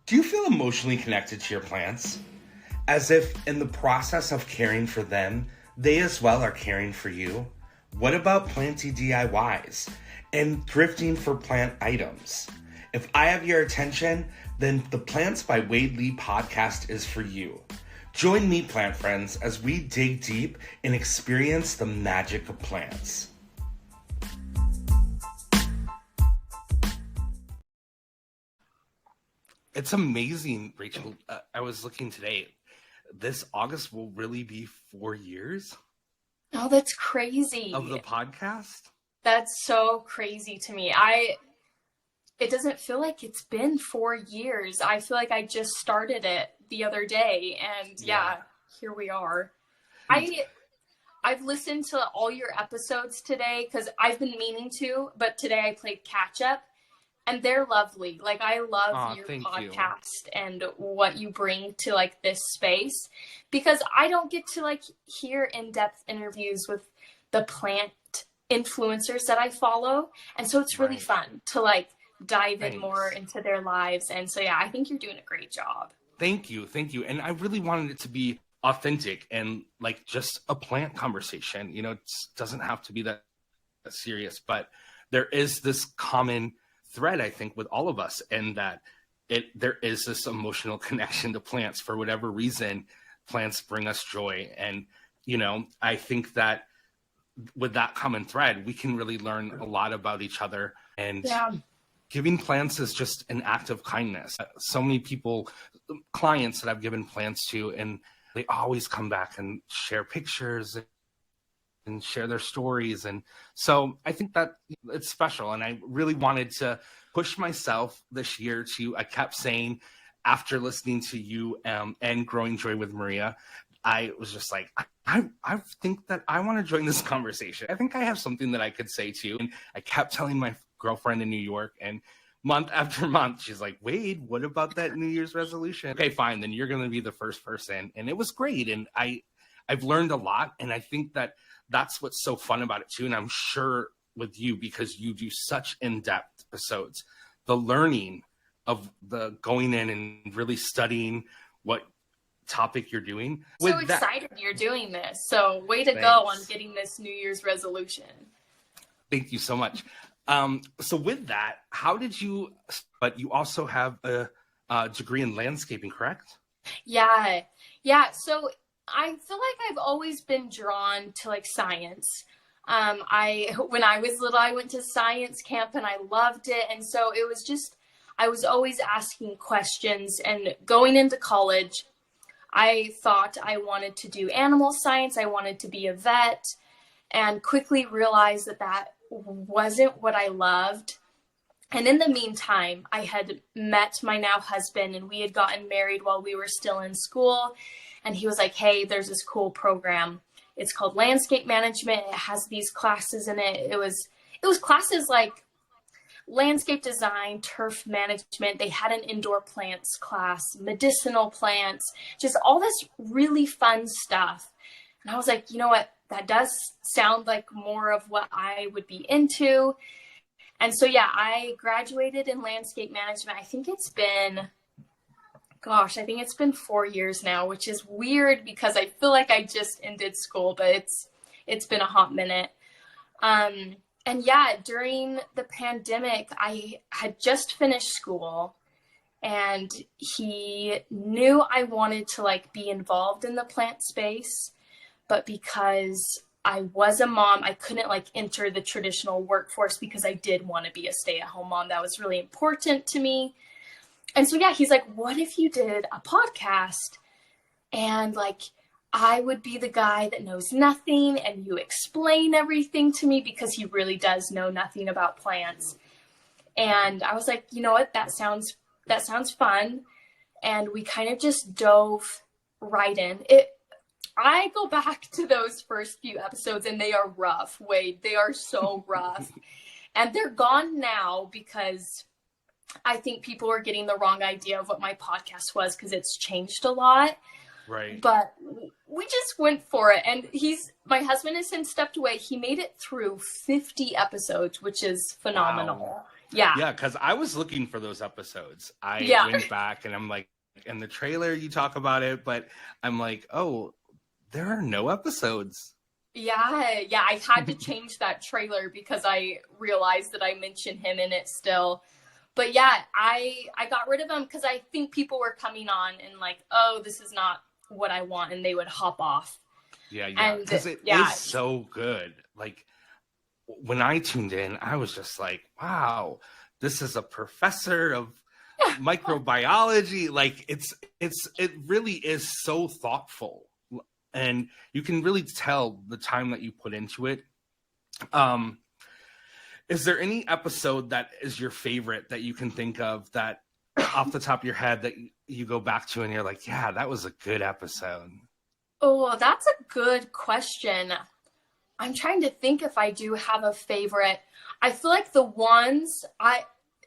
Do you feel emotionally connected to your plants? As if in the process of caring for them, they as well are caring for you? What about planty DIYs and thrifting for plant items? If I have your attention, then the Plants by Wade Lee podcast is for you. Join me, plant friends, as we dig deep and experience the magic of plants. It's amazing, Rachel. I was looking today. This August will really be 4 years. Oh, that's crazy. Of the podcast? That's so crazy to me. It doesn't feel like it's been 4 years. I feel like I just started it the other day, and yeah here we are. I've listened to all your episodes today because I've been meaning to, but today I played catch up. And they're lovely. Like, I love your podcast and what you bring to, like, this space. Because I don't get to, like, hear in-depth interviews with the plant influencers that I follow. And so it's really fun to, like, dive in more into their lives. And so, yeah, I think you're doing a great job. Thank you. And I really wanted it to be authentic and, like, just a plant conversation. You know, it doesn't have to be that serious. But there is this common thread, I think, with all of us, and that there is this emotional connection to plants. For whatever reason, plants bring us joy. And, you know, I think that with that common thread, we can really learn a lot about each other. And giving plants is just an act of kindness. So many people, clients that I've given plants to, and they always come back and share pictures and share their stories. And so I think that it's special. And I really wanted to push myself this year I kept saying, after listening to you and Growing Joy with Maria, I was just like, I think that I want to join this conversation. I think I have something that I could say too. And I kept telling my girlfriend in New York, and month after month, she's like, Wade, what about that New Year's resolution? Okay, fine. Then you're going to be the first person. And it was great. And I've learned a lot. And I think that that's what's so fun about it too. And I'm sure with you, because you do such in-depth episodes, the learning of the going in and really studying what topic you're doing. So excited you're doing this. So way to go on getting this New Year's resolution. Thank you so much. So with that, but you also have a degree in landscaping, correct? Yeah. So I feel like I've always been drawn to, like, science. When I was little, I went to science camp and I loved it. And so it was just, I was always asking questions. And going into college, I thought I wanted to do animal science. I wanted to be a vet, and quickly realized that wasn't what I loved. And in the meantime, I had met my now husband, and we had gotten married while we were still in school. And he was like, hey, there's this cool program. It's called landscape management. It has these classes in it. It was classes like landscape design, turf management. They had an indoor plants class, medicinal plants, just all this really fun stuff. And I was like, you know what? That does sound like more of what I would be into. And so, yeah, I graduated in landscape management. I think it's been 4 years now, which is weird because I feel like I just ended school, but it's been a hot minute. And yeah, during the pandemic, I had just finished school, and he knew I wanted to, like, be involved in the plant space, but because I was a mom, I couldn't, like, enter the traditional workforce because I did want to be a stay-at-home mom. That was really important to me. And so, yeah, he's like, what if you did a podcast, and, like, I would be the guy that knows nothing and you explain everything to me, because he really does know nothing about plants. And I was like, you know what, that sounds fun. And we kind of just dove right in. I go back to those first few episodes and they are rough, Wade. They are so rough. And they're gone now because I think people are getting the wrong idea of what my podcast was, because it's changed a lot. Right. But we just went for it. And my husband has since stepped away. He made it through 50 episodes, which is phenomenal. Wow. Yeah. Yeah, because I was looking for those episodes. I Yeah. went back and I'm like, in the trailer you talk about it, but I'm like, oh, there are no episodes. Yeah, I had to change that trailer because I realized that I mentioned him in it still. But yeah, I got rid of him because I think people were coming on and like, oh, this is not what I want, and they would hop off. Yeah, And because it is so good. Like when I tuned in, I was just like, wow, this is a professor of microbiology. Like it really is so thoughtful, and you can really tell the time that you put into it. Is there any episode that is your favorite that you can think of that off the top of your head that you go back to and you're like, yeah, that was a good episode? Oh, that's a good question. I'm trying to think if I do have a favorite. I feel like the ones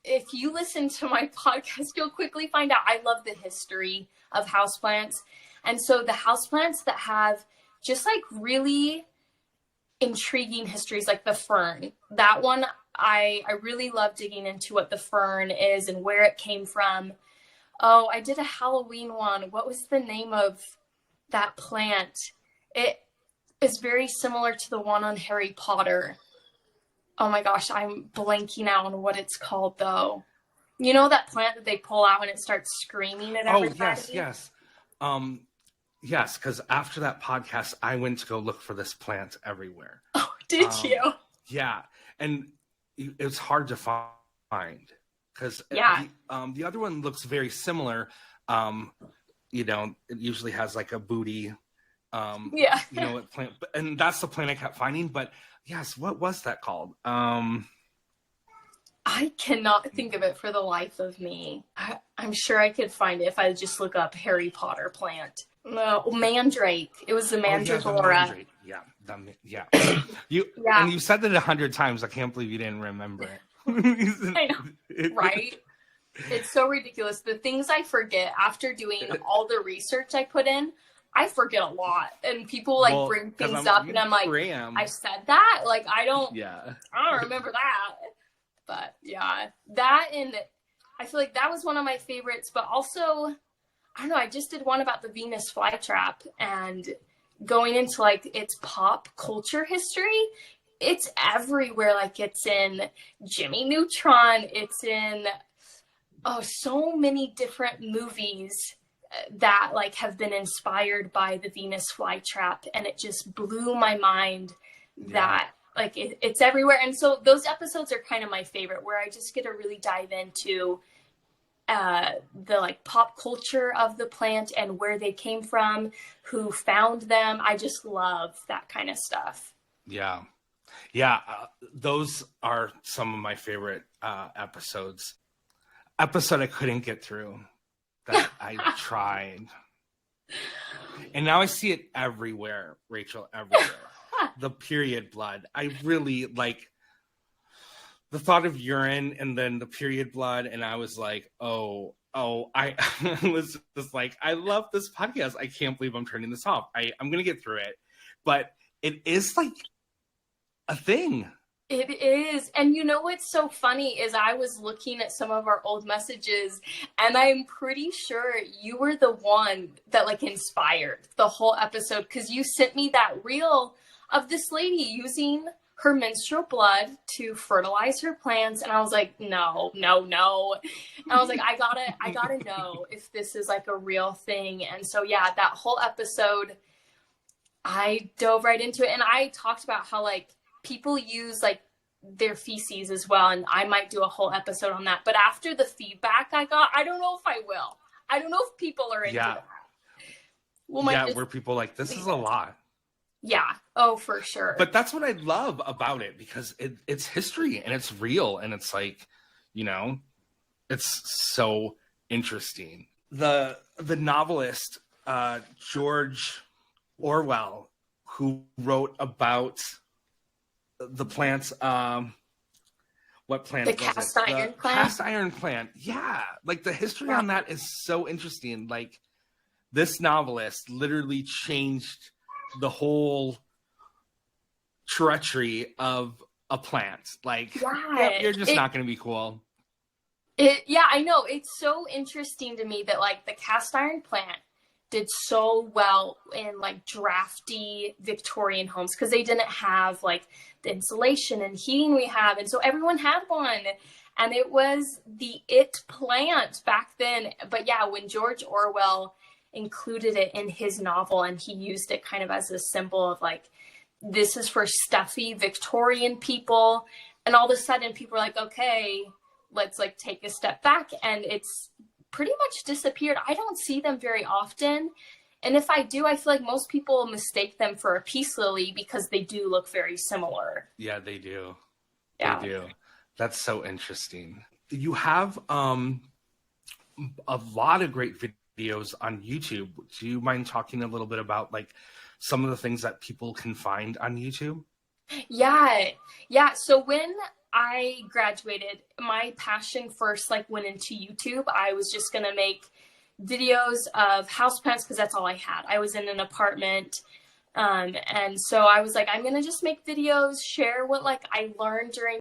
if you listen to my podcast, you'll quickly find out I love the history of houseplants. And so the houseplants that have just like really intriguing histories, like the fern, that one, I really love digging into what the fern is and where it came from. Oh, I did a Halloween one. What was the name of that plant? It is very similar to the one on Harry Potter. Oh my gosh, I'm blanking out on what it's called though. You know that plant that they pull out and it starts screaming at everybody? Oh, yes. Yes, because after that podcast, I went to go look for this plant everywhere. Oh, did you? Yeah, and it was hard to find because the other one looks very similar. You know, it usually has like a booty. You know, plant, and that's the plant I kept finding. But yes, what was that called? I cannot think of it for the life of me. I'm sure I could find it if I just look up Harry Potter plant. No, mandrake. It was the mandragora. And you said it 100 times. I can't believe you didn't remember it. I know, right? It's so ridiculous. The things I forget after doing all the research I put in, I forget a lot. And people like bring things up, and I'm like, I said that? Like, I don't remember that. But yeah, that, and I feel like that was one of my favorites. But also, I don't know, I just did one about the Venus flytrap and going into like its pop culture history. It's everywhere. Like it's in Jimmy Neutron. It's in so many different movies that like have been inspired by the Venus flytrap, and it just blew my mind that like it's everywhere. And so those episodes are kind of my favorite, where I just get to really dive into the like pop culture of the plant and where they came from, who found them. I just love that kind of stuff. Those are some of my favorite episodes. Episode I couldn't get through that I tried, and now I see it everywhere, Rachel, everywhere. The period blood. I really like the thought of urine and then the period blood, and I was like, I was just like, I love this podcast. I can't believe I'm turning this off. I'm gonna get through it, but it is like a thing. It is. And you know what's so funny is I was looking at some of our old messages, and I'm pretty sure you were the one that like inspired the whole episode, because you sent me that reel of this lady using her menstrual blood to fertilize her plants, and I was like, no. And I was like, I gotta know if this is like a real thing. And so yeah, that whole episode, I dove right into it, and I talked about how like people use like their feces as well, and I might do a whole episode on that. But after the feedback I got, I don't know if I will. I don't know if people are into that. Where people like, this is a lot. Yeah. Oh, for sure. But that's what I love about it, because it's history and it's real, and it's like, you know, it's so interesting. The novelist George Orwell, who wrote about the plants, what plant? The cast iron plant. Cast iron plant. Yeah, like the history on that is so interesting. Like this novelist literally changed the whole treachery of a plant. Like, Yeah, yep, you're just not going to be cool. yeah, I know. It's so interesting to me that like the cast iron plant did so well in like drafty Victorian homes because they didn't have like the insulation and heating we have. And so everyone had one. And it was the it plant back then. But yeah, when George Orwell included it in his novel and he used it kind of as a symbol of like, this is for stuffy Victorian people. And all of a sudden people are like, okay, let's like take a step back. And it's pretty much disappeared. I don't see them very often. And if I do, I feel like most people mistake them for a peace lily because they do look very similar. Yeah, they do. Yeah. They do. That's so interesting. You have a lot of great videos on YouTube. Do you mind talking a little bit about like some of the things that people can find on YouTube? Yeah. Yeah. So when I graduated, my passion first like went into YouTube. I was just going to make videos of houseplants because that's all I had. I was in an apartment. And so I was like, I'm going to just make videos, share what like I learned during